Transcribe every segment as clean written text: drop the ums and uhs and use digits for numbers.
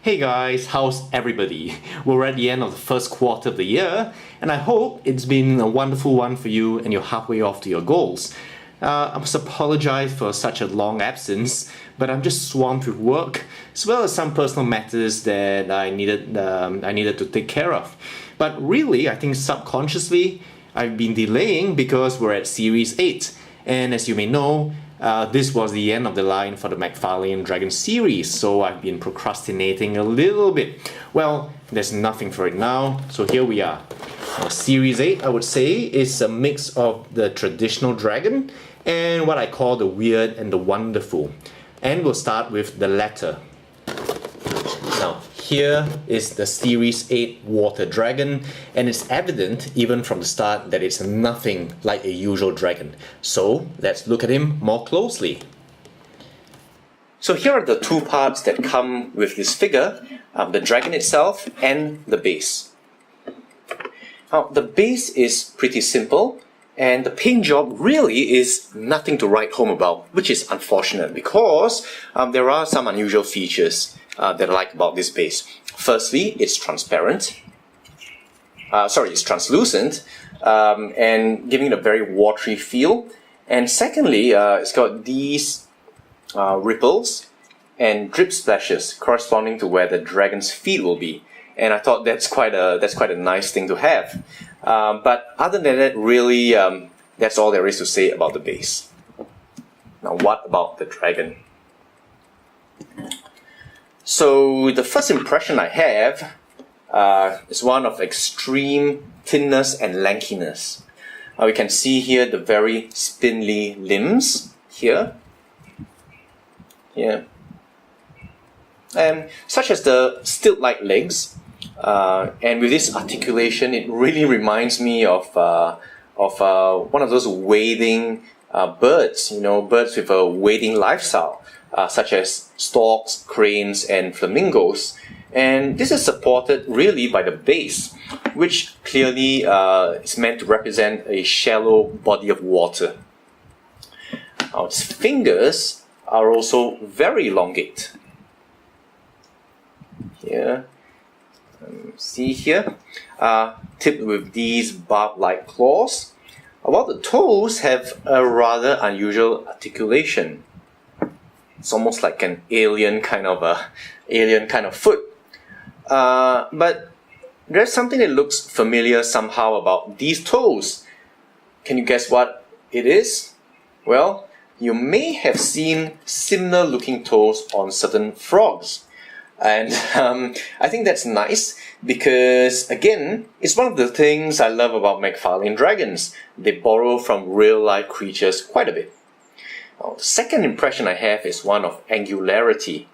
Hey guys, how's everybody? We're at the end of the first quarter of the year, and I hope it's been a wonderful one for you and you're halfway off to your goals. I must apologize for such a long absence, but I'm just swamped with work, as well as some personal matters that I needed to take care of. But really, I think subconsciously, I've been delaying because we're at Series 8, and as you may know, this was the end of the line for the McFarlane Dragon series, so I've been procrastinating a little bit. Well, there's nothing for it now, so here we are. Series 8, I would say, is a mix of the traditional dragon and what I call the weird and the wonderful. And we'll start with the latter. Now, here is the Series 8 Water Dragon, and it's evident even from the start that it's nothing like a usual dragon. So, let's look at him more closely. So here are the two parts that come with this figure, the dragon itself and the base. Now, the base is pretty simple, and the paint job really is nothing to write home about, which is unfortunate because there are some unusual features that I like about this base. Firstly, it's transparent. It's translucent, and giving it a very watery feel. And secondly, it's got these ripples and drip splashes corresponding to where the dragon's feet will be. And I thought that's quite a nice thing to have. But other than that, really, that's all there is to say about the base. Now, what about the dragon? So the first impression I have is one of extreme thinness and lankiness. We can see here the very spindly limbs here. And such as the stilt-like legs. And with this articulation, it really reminds me of one of those wading birds, birds with a wading lifestyle, such as storks, cranes, and flamingos. And this is supported really by the base, which clearly is meant to represent a shallow body of water. Now, its fingers are also very elongate. Here. See here, tipped with these barb-like claws, while the toes have a rather unusual articulation. It's almost like an alien kind of foot. But there's something that looks familiar somehow about these toes. Can you guess what it is? Well, you may have seen similar looking toes on certain frogs. And I think that's nice because, again, it's one of the things I love about McFarlane dragons. They borrow from real-life creatures quite a bit. Now, the second impression I have is one of angularity.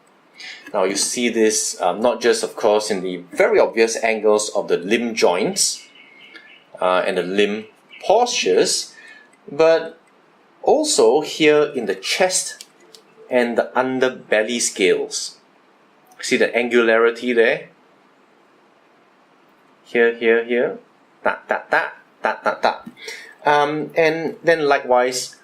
Now, you see this not just, of course, in the very obvious angles of the limb joints and the limb postures, but also here in the chest and the underbelly scales. See the angularity there? Here. And then likewise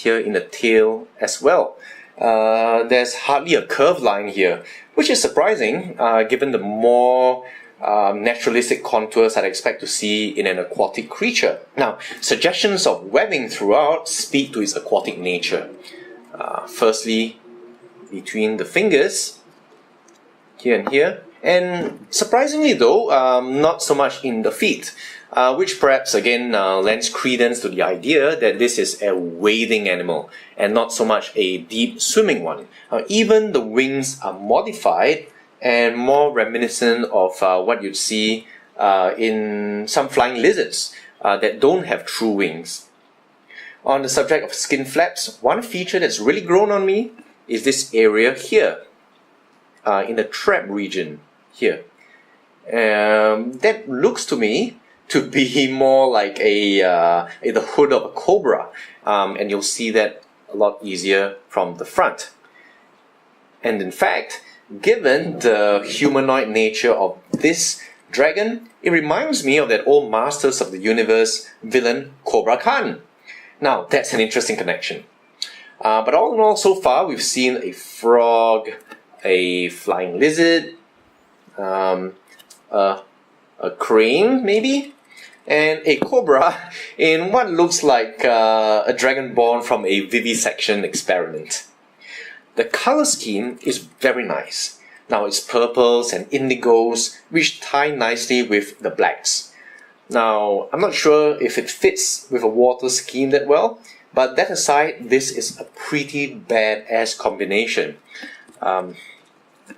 here in the tail as well. There's hardly a curved line here, which is surprising given the more naturalistic contours I'd expect to see in an aquatic creature. Now, suggestions of webbing throughout speak to its aquatic nature. Firstly, between the fingers, here and here, and surprisingly though, not so much in the feet, which perhaps again lends credence to the idea that this is a wading animal and not so much a deep swimming one. Even the wings are modified and more reminiscent of what you'd see in some flying lizards that don't have true wings. On the subject of skin flaps, one feature that's really grown on me is this area here. In the trap region here. That looks to me to be more like the hood of a cobra, and you'll see that a lot easier from the front. And in fact, given the humanoid nature of this dragon, it reminds me of that old Masters of the Universe villain Cobra Khan. Now, that's an interesting connection. But all in all, so far, we've seen a frog, a flying lizard, a crane maybe, and a cobra in what looks like a dragon born from a vivisection experiment. The color scheme is very nice. Now it's purples and indigos which tie nicely with the blacks. Now I'm not sure if it fits with a water scheme that well, but that aside, this is a pretty badass combination.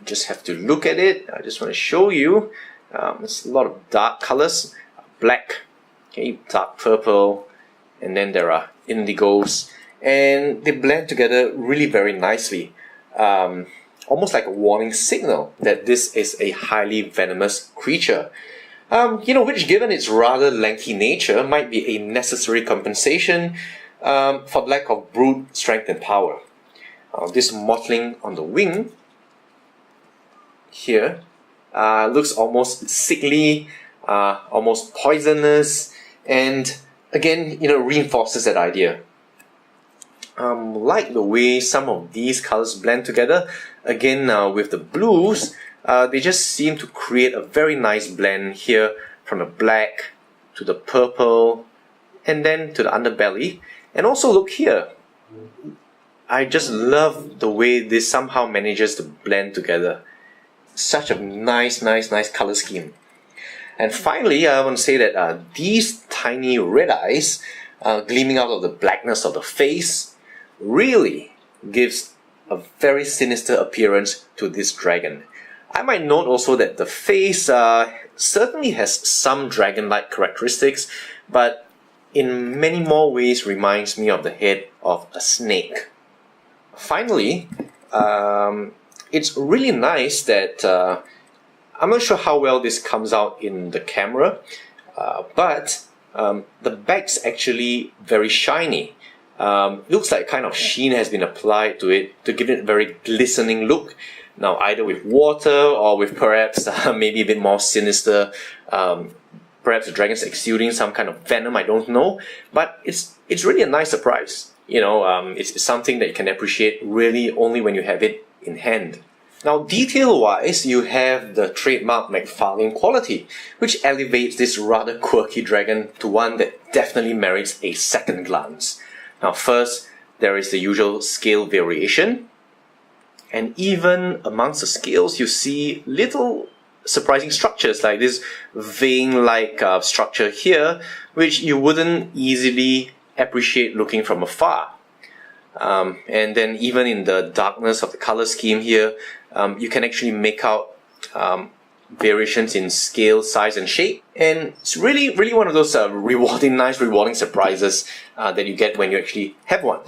Just have to look at it. I just want to show you. There's a lot of dark colors, black, okay, dark purple, and then there are indigos, and they blend together really very nicely. Almost like a warning signal that this is a highly venomous creature. Which given its rather lengthy nature might be a necessary compensation for lack of brute strength and power. This mottling on the wing here looks almost sickly, almost poisonous, and again, reinforces that idea. Like the way some of these colors blend together, again with the blues, they just seem to create a very nice blend here from the black to the purple and then to the underbelly. And also look here, I just love the way this somehow manages to blend together. Such a nice color scheme. And finally, I want to say that these tiny red eyes gleaming out of the blackness of the face really gives a very sinister appearance to this dragon. I might note also that the face certainly has some dragon-like characteristics, but in many more ways reminds me of the head of a snake. Finally, it's really nice that I'm not sure how well this comes out in the camera, but the back's actually very shiny. Looks like kind of sheen has been applied to it to give it a very glistening look. Now, either with water or with perhaps maybe a bit more sinister, perhaps the dragon's exuding some kind of venom, I don't know. But it's really a nice surprise. It's something that you can appreciate really only when you have it in hand. Now, detail-wise, you have the trademark McFarlane quality, which elevates this rather quirky dragon to one that definitely merits a second glance. Now, first, there is the usual scale variation, and even amongst the scales, you see little surprising structures like this vein-like structure here, which you wouldn't easily appreciate looking from afar. And then even in the darkness of the color scheme here, you can actually make out variations in scale, size, and shape. And it's really one of those rewarding surprises that you get when you actually have one.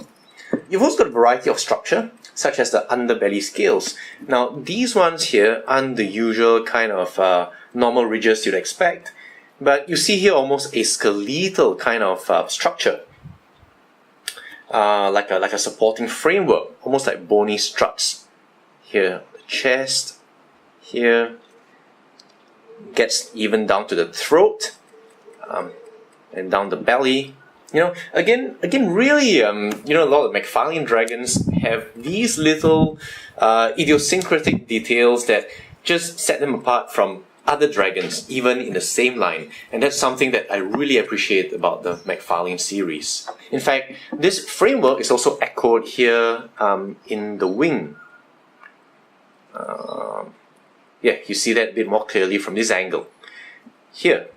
You've also got a variety of structure, such as the Underbelly Skills. Now, these ones here aren't the usual kind of normal ridges you'd expect, but you see here almost a skeletal kind of structure. Like a supporting framework, almost like bony struts. Here, the chest, here, gets even down to the throat, and down the belly. Again, really, a lot of McFarlane dragons have these little idiosyncratic details that just set them apart from other dragons, even in the same line. And that's something that I really appreciate about the McFarlane series. In fact, this framework is also echoed here in the wing. You see that a bit more clearly from this angle. Here.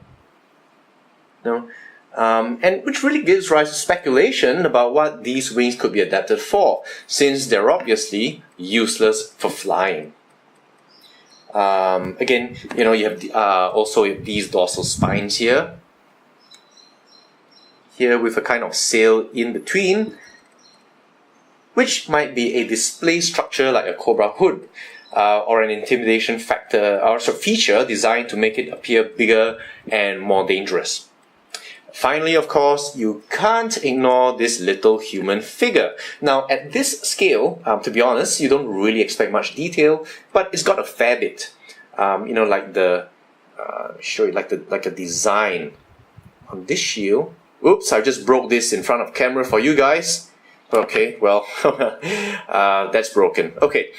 And which really gives rise to speculation about what these wings could be adapted for, since they're obviously useless for flying. Again, you have also these dorsal spines here. Here with a kind of sail in between, which might be a display structure like a cobra hood, or an intimidation factor or feature designed to make it appear bigger and more dangerous. Finally, of course, you can't ignore this little human figure. Now, at this scale, to be honest, you don't really expect much detail, but it's got a fair bit. Like the show you like a design on this shield. Oops, I just broke this in front of camera for you guys. Okay, well, that's broken. Okay,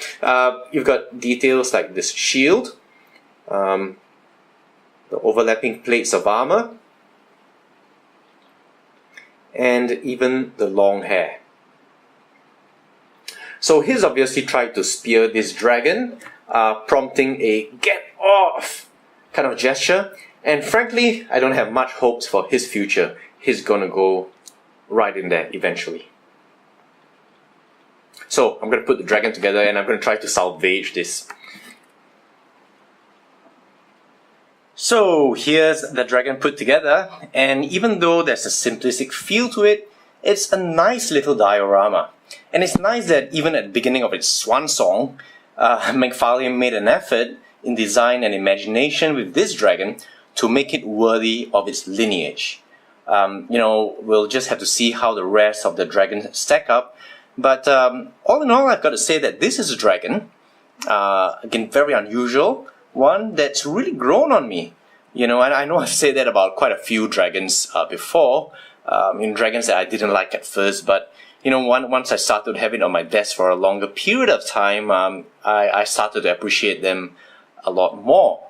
you've got details like this shield, the overlapping plates of armor, and even the long hair. So he's obviously tried to spear this dragon, prompting a "get off" kind of gesture. And frankly, I don't have much hopes for his future. He's gonna go right in there eventually. So I'm gonna put the dragon together and I'm gonna try to salvage this. So here's the dragon put together, and even though there's a simplistic feel to it, it's a nice little diorama. And it's nice that even at the beginning of its swan song, McFarlane made an effort in design and imagination with this dragon to make it worthy of its lineage. We'll just have to see how the rest of the dragons stack up. But all in all, I've got to say that this is a dragon, again, very unusual, one that's really grown on me. And I know I've said that about quite a few dragons before, dragons that I didn't like at first, but once I started having it on my desk for a longer period of time, I started to appreciate them a lot more.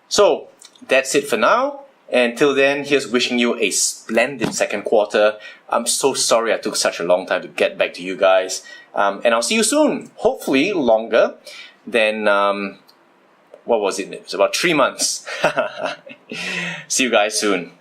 So that's it for now. Until then, here's wishing you a splendid second quarter. I'm so sorry I took such a long time to get back to you guys. And I'll see you soon. Hopefully longer than, what was it? It was about 3 months. See you guys soon.